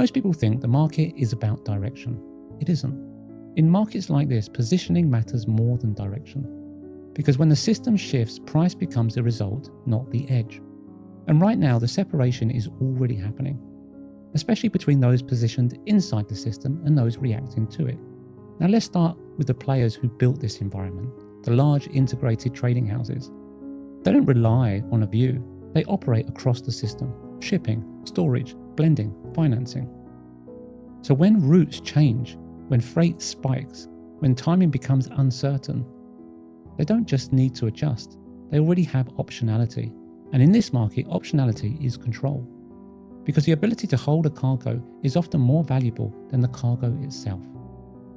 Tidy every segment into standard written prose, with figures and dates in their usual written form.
Most people think the market is about direction. It isn't. In markets like this, positioning matters more than direction. Because when the system shifts, price becomes the result, not the edge. And right now, the separation is already happening, especially between those positioned inside the system and those reacting to it. Now let's start with the players who built this environment, the large integrated trading houses. They don't rely on a view. They operate across the system: shipping, storage, blending, financing. So when routes change, when freight spikes, when timing becomes uncertain, they don't just need to adjust. They already have optionality. And in this market, optionality is control. Because the ability to hold a cargo is often more valuable than the cargo itself.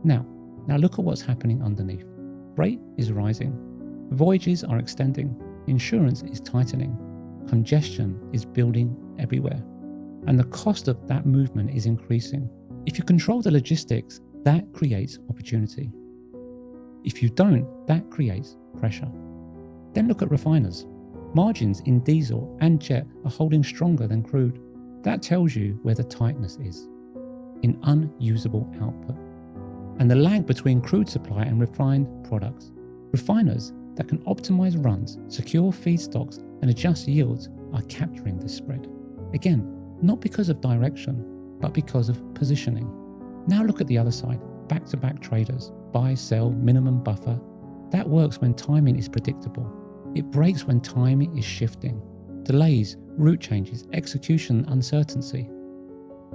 Now look at what's happening underneath. Freight is rising. Voyages are extending. Insurance is tightening. Congestion is building everywhere. And the cost of that movement is increasing. If you control the logistics, that creates opportunity. If you don't, that creates pressure. Then look at refiners. Margins in diesel and jet are holding stronger than crude. That tells you where the tightness is, in unusable output. And the lag between crude supply and refined products. Refiners that can optimize runs, secure feedstocks, and adjust yields are capturing this spread. Again, not because of direction, but because of positioning. Now look at the other side, back-to-back traders, buy, sell, minimum buffer. That works when timing is predictable. It breaks when timing is shifting. Delays, route changes, execution uncertainty.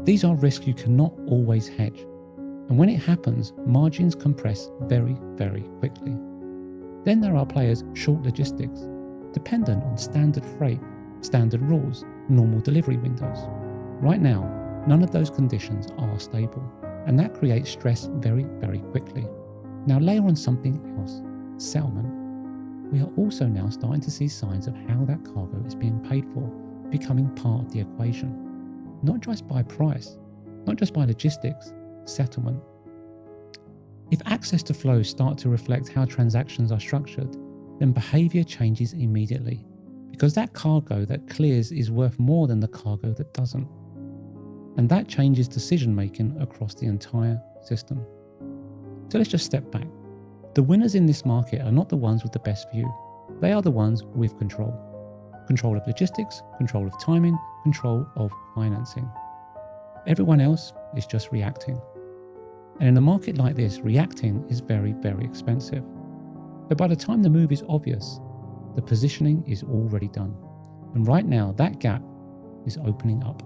These are risks you cannot always hedge. And when it happens, margins compress very, very quickly. Then there are players short logistics, dependent on standard freight, standard rules, normal delivery windows. Right now, none of those conditions are stable, and that creates stress very, very quickly. Now layer on something else, settlement. We are also now starting to see signs of how that cargo is being paid for, becoming part of the equation. Not just by price, not just by logistics, settlement. If access to flows start to reflect how transactions are structured, then behavior changes immediately, because that cargo that clears is worth more than the cargo that doesn't. And that changes decision making across the entire system. So let's just step back. The winners in this market are not the ones with the best view. They are the ones with control. Control of logistics, control of timing, control of financing. Everyone else is just reacting. And in a market like this, reacting is very, very expensive. But by the time the move is obvious, the positioning is already done. And right now, that gap is opening up.